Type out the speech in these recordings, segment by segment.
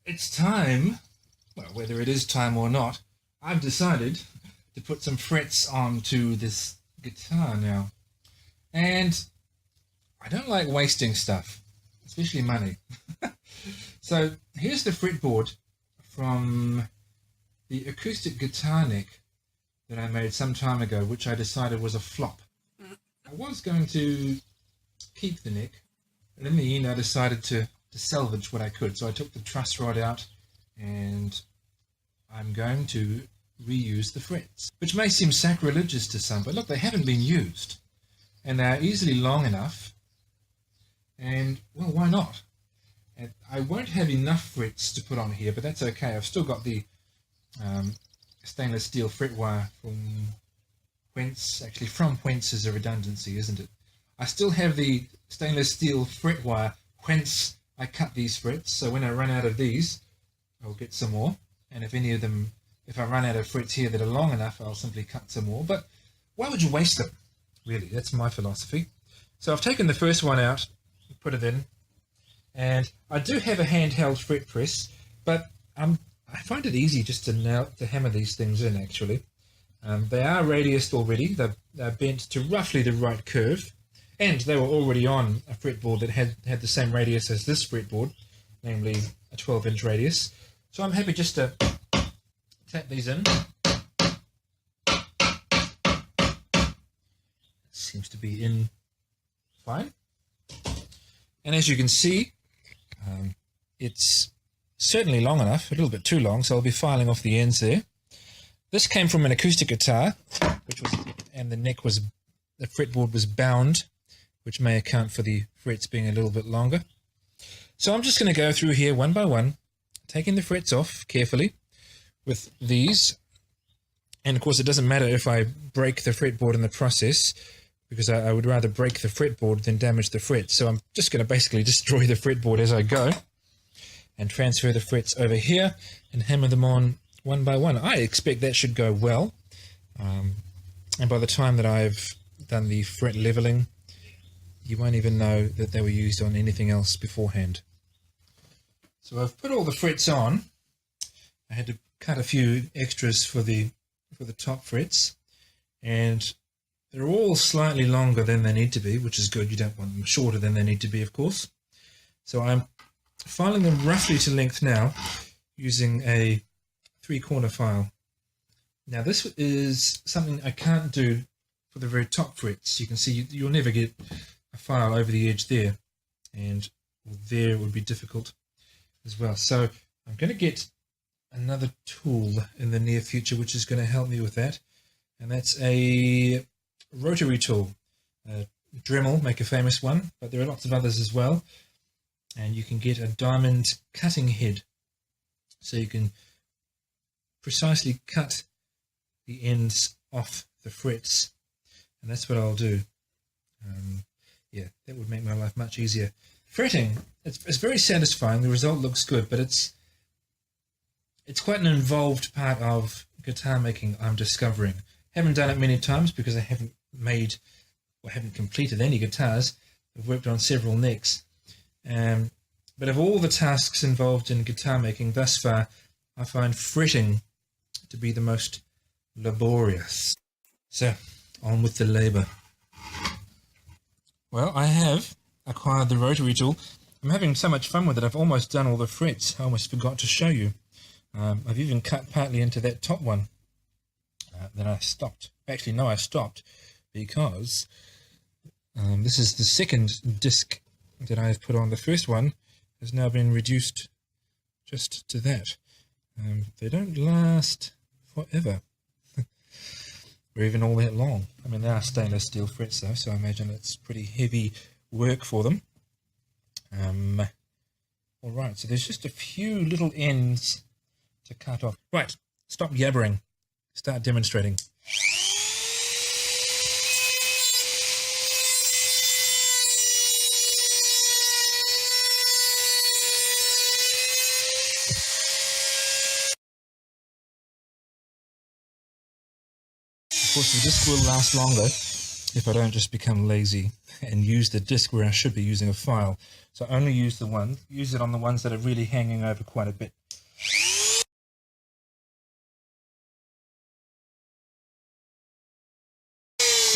it's time, well, whether it is time or not, I've decided to put some frets onto this guitar now. And I don't like wasting stuff, especially money. So here's the fretboard from the acoustic guitar neck that I made some time ago, which I decided was a flop. I was going to keep the neck, but in the end I decided to salvage what I could. So I took the truss rod out and I'm going to reuse the frets, which may seem sacrilegious to some, but look, they haven't been used and they're easily long enough, and well, why not? And I won't have enough frets to put on here, but that's okay. I've still got the stainless steel fret wire from whence is a redundancy, isn't it? I still have the stainless steel fret wire whence I cut these frets, so when I run out of these, I'll get some more. And if I run out of frets here that are long enough, I'll simply cut some more. But why would you waste them? Really, that's my philosophy. So I've taken the first one out, put it in, and I do have a handheld fret press, but I find it easy just to hammer these things in, actually. They are radiused already. They're bent to roughly the right curve. And they were already on a fretboard that had the same radius as this fretboard, namely a 12-inch radius. So I'm happy just to tap these in. Seems to be in fine. And as you can see, it's certainly long enough, a little bit too long, so I'll be filing off the ends there. This came from an acoustic guitar, and the fretboard was bound, which may account for the frets being a little bit longer. So I'm just going to go through here one by one, taking the frets off carefully with these. And of course it doesn't matter if I break the fretboard in the process, because I would rather break the fretboard than damage the frets. So I'm just going to basically destroy the fretboard as I go and transfer the frets over here and hammer them on one by one. I expect that should go well. And by the time that I've done the fret leveling, you won't even know that they were used on anything else beforehand. So I've put all the frets on. I had to cut a few extras for the top frets, and they're all slightly longer than they need to be, which is good. You don't want them shorter than they need to be, of course. So I'm filing them roughly to length now using a 3-corner file. Now this is something I can't do for the very top frets. You can see you'll never get a file over the edge there, and there would be difficult as well. So I'm going to get another tool in the near future which is going to help me with that, and that's a rotary tool. Dremel make a famous one, but there are lots of others as well, and you can get a diamond cutting head, so you can precisely cut the ends off the frets, and that's what I'll do. Yeah, that would make my life much easier. Fretting, it's very satisfying. The result looks good, but it's quite an involved part of guitar making, I'm discovering. Haven't done it many times because I haven't completed any guitars. I've worked on several necks. But of all the tasks involved in guitar making thus far, I find fretting to be the most laborious. So, on with the labour. Well, I have acquired the rotary tool. I'm having so much fun with it, I've almost done all the frets. I almost forgot to show you. I've even cut partly into that top one. Then I stopped. Actually, no, I stopped because this is the second disc that I've put on. The first one has now been reduced just to that. They don't last forever, or even all that long. I mean, they are stainless steel frets though, so I imagine it's pretty heavy work for them. Alright, so there's just a few little ends to cut off. Right, stop yabbering. Start demonstrating. Of course, the disc will last longer if I don't just become lazy and use the disc where I should be using a file. So only use it on the ones that are really hanging over quite a bit.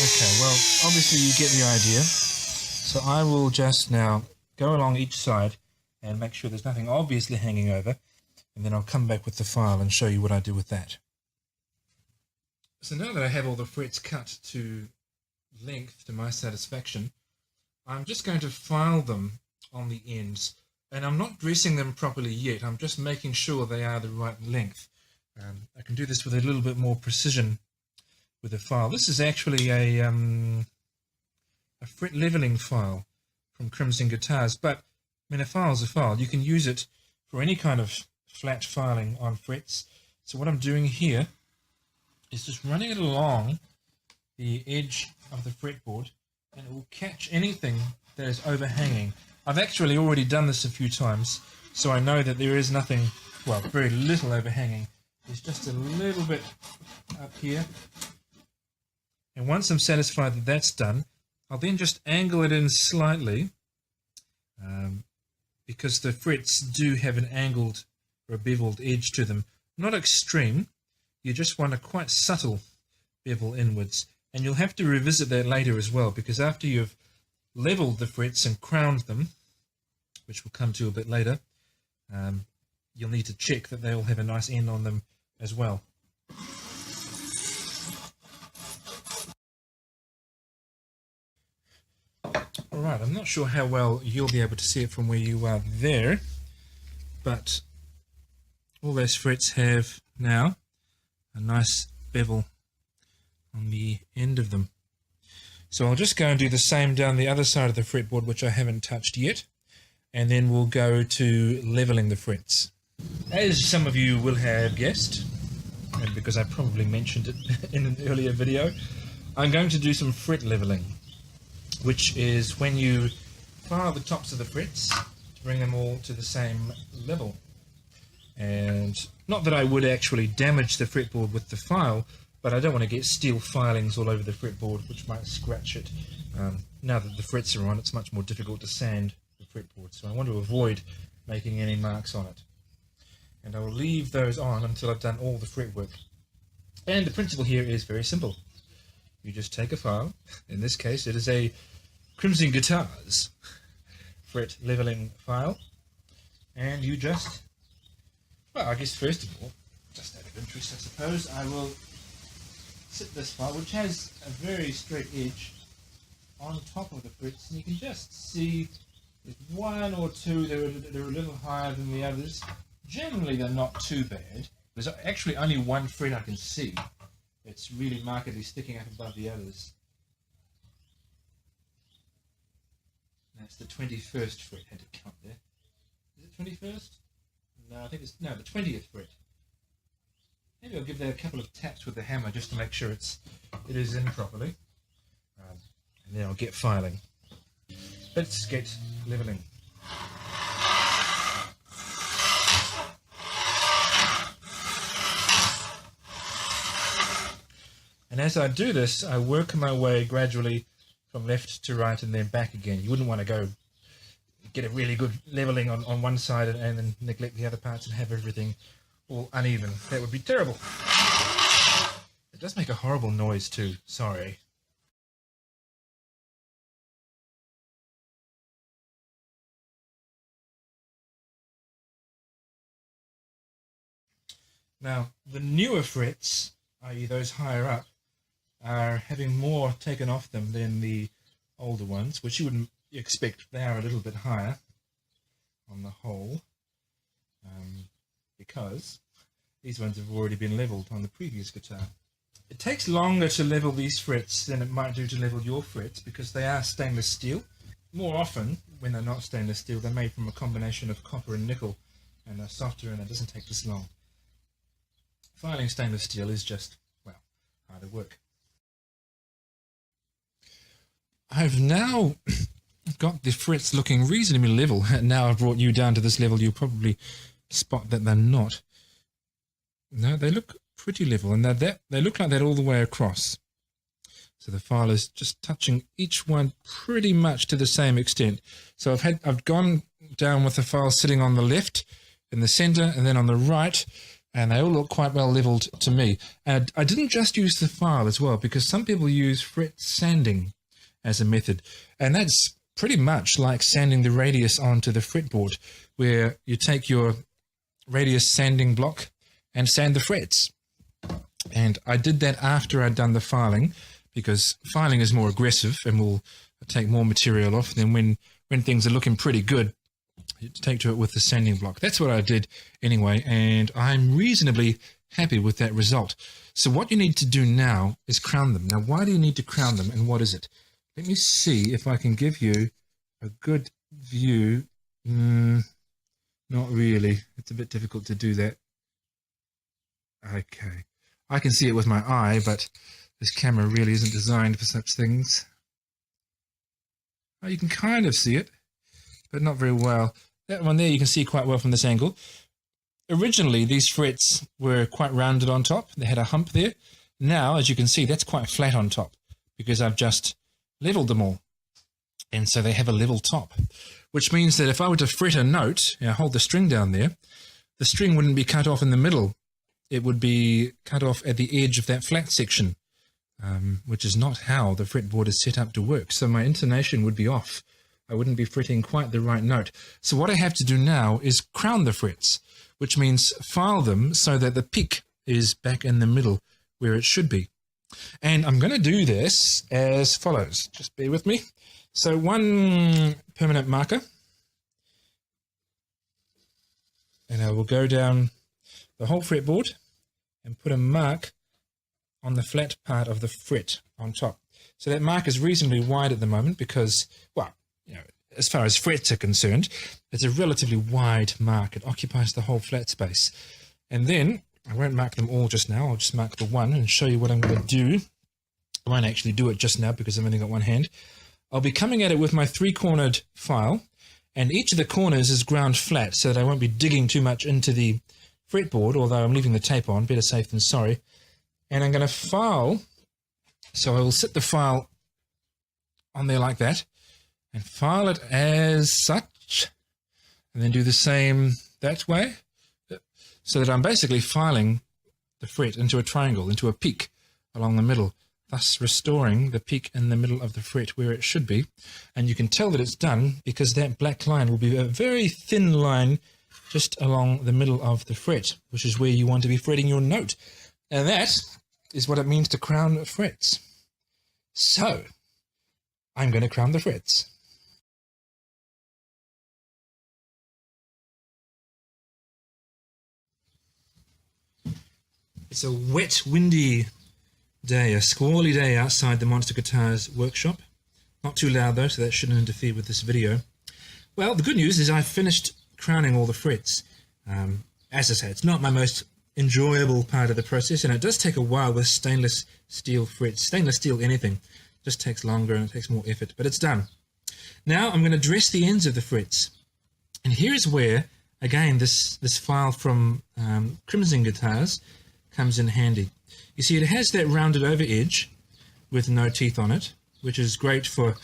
Okay, well, obviously you get the idea. So I will just now go along each side and make sure there's nothing obviously hanging over, and then I'll come back with the file and show you what I do with that. So now that I have all the frets cut to length to my satisfaction, I'm just going to file them on the ends, and I'm not dressing them properly yet. I'm just making sure they are the right length. I can do this with a little bit more precision with a file. This is actually a fret leveling file from Crimson Guitars, but I mean, a file's a file. You can use it for any kind of flat filing on frets. So what I'm doing here is just running it along the edge of the fretboard, and it will catch anything that is overhanging. I've actually already done this a few times, so I know that there is nothing, well, very little overhanging. There's just a little bit up here. And once I'm satisfied that that's done, I'll then just angle it in slightly, because the frets do have an angled or a beveled edge to them. Not extreme, you just want a quite subtle bevel inwards. And you'll have to revisit that later as well, because after you've leveled the frets and crowned them, which we'll come to a bit later, you'll need to check that they'll have a nice end on them as well. Alright, I'm not sure how well you'll be able to see it from where you are there, but all those frets have now a nice bevel on the end of them. So I'll just go and do the same down the other side of the fretboard, which I haven't touched yet, and then we'll go to leveling the frets. As some of you will have guessed, and because I probably mentioned it in an earlier video, I'm going to do some fret leveling, which is when you file the tops of the frets to bring them all to the same level. And not that I would actually damage the fretboard with the file, but I don't want to get steel filings all over the fretboard, which might scratch it. Now that the frets are on, it's much more difficult to sand the fretboard, so I want to avoid making any marks on it. And I will leave those on until I've done all the fretwork. And the principle here is very simple. You just take a file, in this case it is a Crimson Guitars fret leveling file, and you just, well, I guess first of all, just out of interest I suppose, I will sit this file, which has a very straight edge, on top of the frets, and you can just see with one or two they're a little higher than the others. Generally they're not too bad. There's actually only one fret I can see. It's really markedly sticking up above the others. That's the 21st fret, had to count there. Is it 21st? No, I think it's, no, the 20th fret. Maybe I'll give that a couple of taps with the hammer just to make sure it is in properly. And then I'll get filing. Let's get leveling. And as I do this, I work my way gradually from left to right and then back again. You wouldn't want to go get a really good leveling on one side and then neglect the other parts and have everything all uneven. That would be terrible. It does make a horrible noise too, sorry. Now, the newer frets, i.e. those higher up, are having more taken off them than the older ones, which you wouldn't expect. They are a little bit higher on the whole, because these ones have already been leveled on the previous guitar. It takes longer to level these frets than it might do to level your frets because they are stainless steel. More often, when they're not stainless steel, they're made from a combination of copper and nickel and are softer, and it doesn't take this long. Filing stainless steel is just, well, harder work. I've now got the frets looking reasonably level. Now I've brought you down to this level, you'll probably spot that they're not. No, they look pretty level, and they look like that all the way across. So the file is just touching each one pretty much to the same extent. So I've gone down with the file sitting on the left, in the center, and then on the right, and they all look quite well leveled to me. And I didn't just use the file as well, because some people use fret sanding as a method, and that's pretty much like sanding the radius onto the fretboard, where you take your radius sanding block and sand the frets. And I did that after I'd done the filing, because filing is more aggressive and will take more material off than when things are looking pretty good. You take to it with the sanding block. That's what I did anyway, and I'm reasonably happy with that result. So what you need to do now is crown them. Now, why do you need to crown them, and what is it? Let me see if I can give you a good view. Not really. It's a bit difficult to do that. Okay. I can see it with my eye, but this camera really isn't designed for such things. Oh, you can kind of see it, but not very well. That one there you can see quite well from this angle. Originally, these frets were quite rounded on top. They had a hump there. Now, as you can see, that's quite flat on top, because I've just leveled them all. And so they have a level top, which means that if I were to fret a note, hold the string down there, the string wouldn't be cut off in the middle. It would be cut off at the edge of that flat section, which is not how the fretboard is set up to work. So my intonation would be off. I wouldn't be fretting quite the right note. So what I have to do now is crown the frets, which means file them so that the pick is back in the middle where it should be. And I'm going to do this as follows. Just bear with me. So one permanent marker, and I will go down the whole fretboard and put a mark on the flat part of the fret on top. So that mark is reasonably wide at the moment because, well, as far as frets are concerned, it's a relatively wide mark. It occupies the whole flat space. And then, I won't mark them all just now, I'll just mark the one and show you what I'm going to do. I won't actually do it just now because I've only got one hand. I'll be coming at it with my three-cornered file, and each of the corners is ground flat so that I won't be digging too much into the fretboard, although I'm leaving the tape on, better safe than sorry. And I'm going to file, so I will sit the file on there like that, and file it as such, and then do the same that way, so that I'm basically filing the fret into a triangle, into a peak along the middle, thus restoring the peak in the middle of the fret where it should be. And you can tell that it's done because that black line will be a very thin line just along the middle of the fret, which is where you want to be fretting your note. And that is what it means to crown frets. So, I'm going to crown the frets. It's a wet, windy day, a squally day outside the Monster Guitars workshop. Not too loud though, so that shouldn't interfere with this video. Well, the good news is I've finished crowning all the frets. As I say, it's not my most enjoyable part of the process, and it does take a while with stainless steel frets. Stainless steel anything just takes longer and it takes more effort, but it's done. Now I'm going to dress the ends of the frets. And here's where, again, this file from Crimson Guitars comes in handy. You see, it has that rounded over edge with no teeth on it, which is great for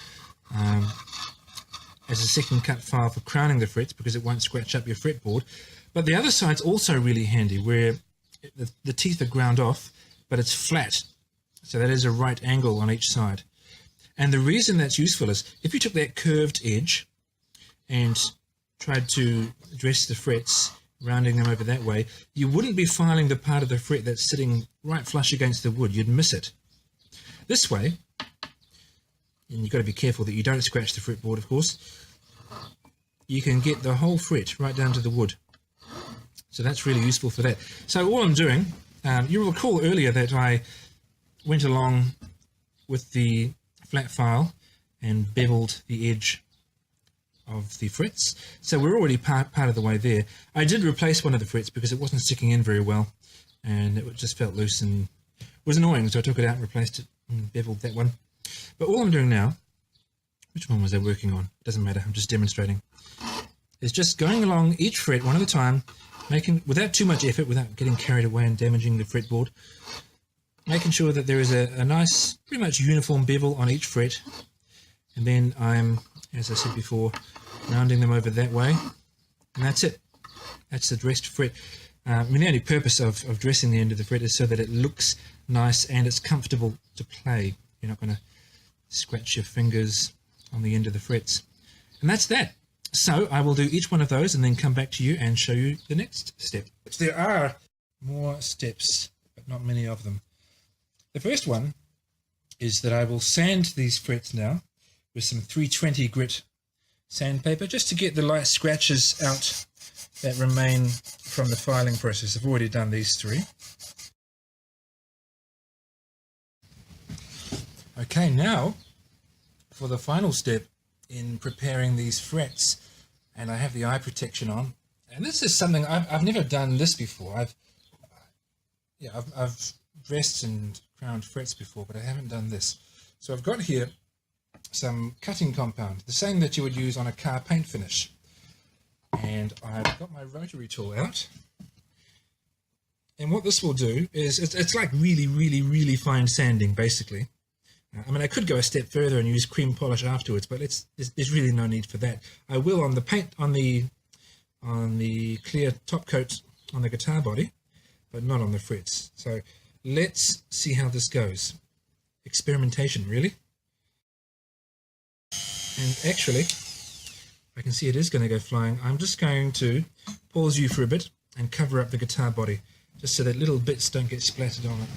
as a second cut file for crowning the frets because it won't scratch up your fretboard. But the other side's also really handy, where the teeth are ground off, but it's flat. So that is a right angle on each side. And the reason that's useful is if you took that curved edge and tried to dress the frets, rounding them over that way, you wouldn't be filing the part of the fret that's sitting right flush against the wood. You'd miss it. This way, and you've got to be careful that you don't scratch the fretboard, of course, you can get the whole fret right down to the wood. So that's really useful for that. So all I'm doing, you'll recall earlier that I went along with the flat file and beveled the edge of the frets. So we're already part of the way there. I did replace one of the frets because it wasn't sticking in very well and it just felt loose and was annoying, so I took it out and replaced it and beveled that one. But all I'm doing now, which one was I working on? It doesn't matter, I'm just demonstrating. Is just going along each fret one at a time, making, without too much effort, without getting carried away and damaging the fretboard, making sure that there is a nice, pretty much uniform bevel on each fret. And then I'm, as I said before, rounding them over that way. And that's it. That's the dressed fret. The only purpose of dressing the end of the fret is so that it looks nice and it's comfortable to play. You're not going to scratch your fingers on the end of the frets. And that's that. So I will do each one of those and then come back to you and show you the next step. There are more steps, but not many of them. The first one is that I will sand these frets now with some 320 grit sandpaper, just to get the light scratches out that remain from the filing process. I've already done these 3. Okay, now for the final step in preparing these frets, and I have the eye protection on, and this is something I've never done this before. I've dressed and crowned frets before, but I haven't done this. So I've got here some cutting compound, the same that you would use on a car paint finish, and I've got my rotary tool out, and what this will do is it's like really fine sanding, basically. I mean, I could go a step further and use cream polish afterwards, but there's really no need for that. I will on the paint, on the clear top coat on the guitar body, but not on the frets. So let's see how this goes. Experimentation, really. And actually, I can see it is going to go flying. I'm just going to pause you for a bit and cover up the guitar body, just so that little bits don't get splattered on it.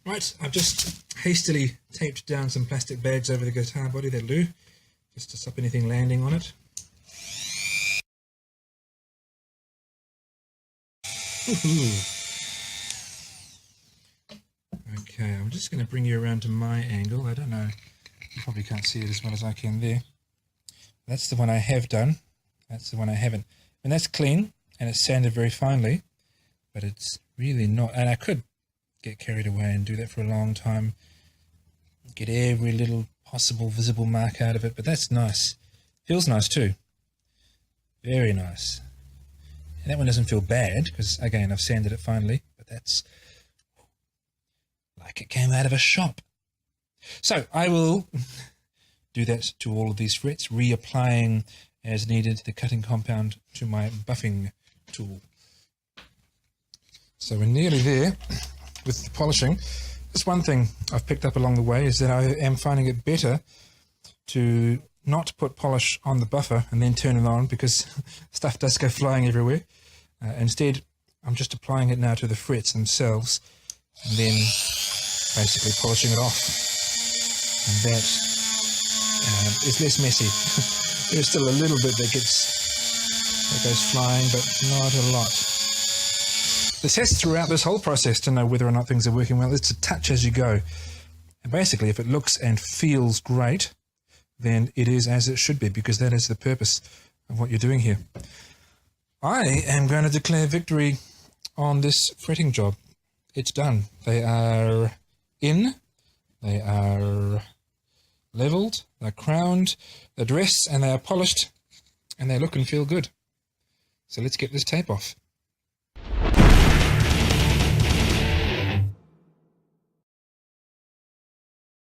Right, I've just hastily taped down some plastic bags over the guitar body, that'll do, just to stop anything landing on it. Okay, I'm just going to bring you around to my angle. I don't know, you probably can't see it as well as I can there. That's the one I have done, that's the one I haven't. And that's clean, and it's sanded very finely, but it's really not, and I could get carried away and do that for a long time, get every little possible visible mark out of it, but that's nice. Feels nice too, very nice. And that one doesn't feel bad because again I've sanded it finely, but that's like it came out of a shop. So I will do that to all of these frets, reapplying as needed the cutting compound to my buffing tool. So we're nearly there with the polishing. Just one thing I've picked up along the way is that I am finding it better to not put polish on the buffer and then turn it on, because stuff does go flying everywhere. Instead, I'm just applying it now to the frets themselves and then basically polishing it off. And that is less messy. There's still a little bit that goes flying, but not a lot. The test throughout this whole process to know whether or not things are working well is to touch as you go. And basically, if it looks and feels great, then it is as it should be, because that is the purpose of what you're doing here. I am going to declare victory on this fretting job. It's done. They are in, they are leveled, they're crowned, they're dressed, and they are polished, and they look and feel good. So let's get this tape off.